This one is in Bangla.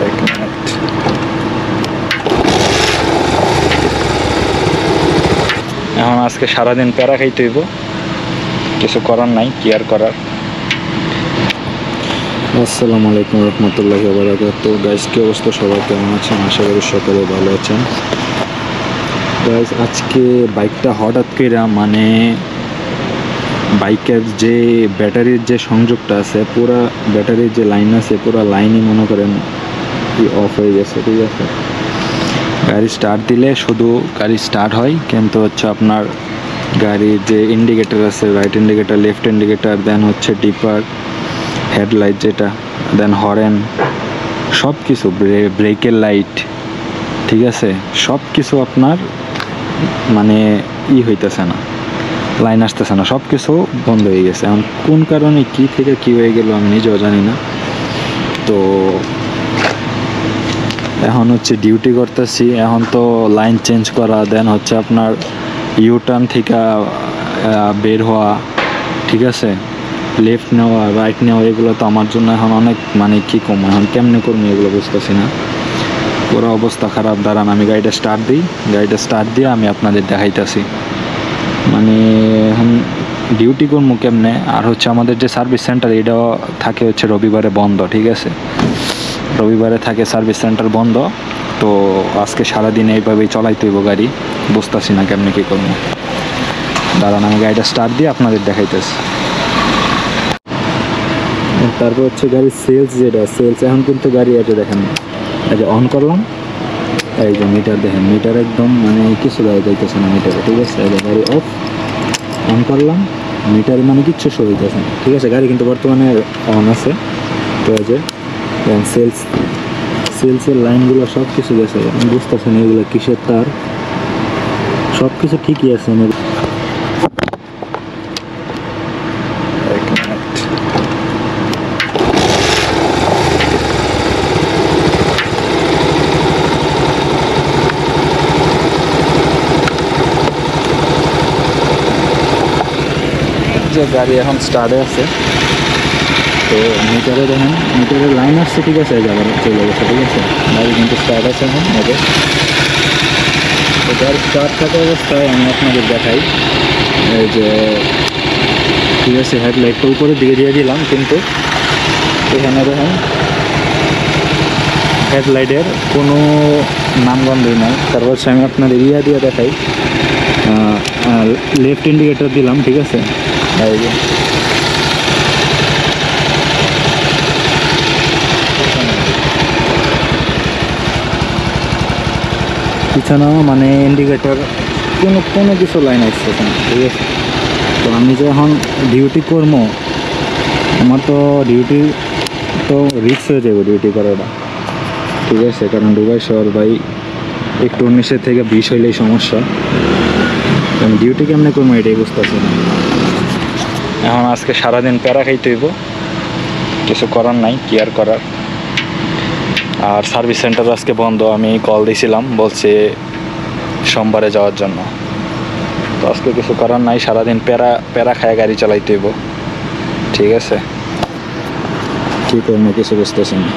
এক মিনিট। এখন আজকে সারাদিন প্যারা খাইতে হইব, কিছু করার নাই, কি আর করার। আসসালামু আলাইকুম রহমতুল্লাহি ওয়া বারাকাতুহু। গাইস, কি অবস্থা, সবাই কেমন আছেন? আশা করি সকলে ভালো আছেন। গাইস, আজকে বাইকটা হঠাৎ করে মানে বাইকের যে ব্যাটারির যে সংযোগটা আছে, পুরা ব্যাটারির যে লাইন আছে, পুরা লাইনই মনে করেন অফ হয়ে গেছে। ঠিক আছে, গাড়ি স্টার্ট দিলে শুধু গাড়ি স্টার্ট হয়, কিন্তু হচ্ছে আপনার গাড়ির যে ইন্ডিকেটার আছে, রাইট ইন্ডিকেটার, লেফট ইন্ডিকেটার, দেন হচ্ছে ডিপার, হেডলাইট যেটা, দেন হরেন, সব কিছু, ব্রেকের লাইট, ঠিক আছে, সব কিছু আপনার মানে হইতেছে না, লাইন আসতেছে না, সব কিছু বন্ধ হয়ে গেছে। এখন কোন কারণে কি থেকে কি হয়ে গেল আমি নিজেও জানি না। তো এখন হচ্ছে ডিউটি করতেছি, এখন তো লাইন চেঞ্জ করা, দেন হচ্ছে আপনার ইউটার্ন থেকে বের হওয়া, ঠিক আছে, লেফট নেওয়া, রাইট নেওয়া, এগুলো তো আমার জন্য এখন অনেক মানে কী কম, এখন কেমনে করবো এগুলো বুঝতেছি না, পুরো অবস্থা খারাপ। দাঁড়ান আমি গাড়িটা স্টার্ট দিই, গাড়িটা স্টার্ট দিয়ে আমি আপনাদের দেখাইতেছি মানে এখন ডিউটি করবো কেমনে। আর হচ্ছে আমাদের যে সার্ভিস সেন্টার, এটাও থাকে হচ্ছে রবিবারে বন্ধ, ঠিক আছে, রবিবারে থাকে সার্ভিস সেন্টার বন্ধ। তো আজকে সারাদিন এইভাবেই চলাইতে হইব গাড়ি, বুঝতেছি না কেমনে কী করবো। দাঁড়ান আমি গাড়িটা স্টার্ট দিয়ে আপনাদের দেখাইতেছি। তারপর হচ্ছে গাড়ির সেলস, যেটা সেলস এখন কিন্তু গাড়ি আছে দেখেন, এই যে অন করলাম, এই যে মিটার দেখেন, মিটার একদম মানে কিছু গাড়ি যাইতেছে না মিটারে, ঠিক আছে, এই যে গাড়ি অফ, অন করলাম, মিটার মানে কিচ্ছু শো হইতেছে না, ঠিক আছে, গাড়ি কিন্তু বর্তমানে অন আছে। তো এই যে সেলসের লাইনগুলো সব কিছু গেছে, বুঝতেছেন এগুলো কিসের তার, সব কিছু ঠিকই আছে। এক মিনিট। যে গাড়ি এখন স্টার্টে আছে, তো মিটারে দেখেন, মিটারের লাইন আসছে, ঠিক আছে, আবার চলে গেছে, ঠিক আছে, গাড়ি কিন্তু স্টার্ট আছে এখন। ওকে, তো গাড়ি স্টার্ট থাকা অবস্থায় আমি আপনাদের দেখাই, এই যে ঠিক আছে, হেডলাইটটা উপরের দিকে দিয়ে দিলাম, কিন্তু এখানে দেখেন হেডলাইটের কোনো নামগন্ধই নাই। তারপর হচ্ছে আমি আপনাদের দিয়ে দেখাই, লেফট ইন্ডিকেটর দিলাম, ঠিক আছে, এই যে পিছনেও মানে ইন্ডিকেটর কোনো কিছু লাইন আসতেছে না, ঠিক আছে। তো আমি যে এখন ডিউটি করবো, আমার তো ডিউটি তো রিস্ক হয়ে যাবে ডিউটি করাটা, ঠিক আছে, কারণ দুবাই শহর ভাই একটু 19 থেকে 20 হইলেই সমস্যা। আমি ডিউটি কেমনে করবো এটাই বুঝতেছি না। এখন আজকে সারাদিন প্যারা খাইতে হইব, কিছু করার নাই, কি আর করার। আর সার্ভিস সেন্টার আজকে বন্ধ, আমি কল দিয়েছিলাম, বলছে সোমবারে যাওয়ার জন্য। তো আজকে কিছু করার নাই, সারাদিন প্যারা খায় গাড়ি চালাইতে হইব, ঠিক আছে। কী করবো কিছু বুঝতেছি না।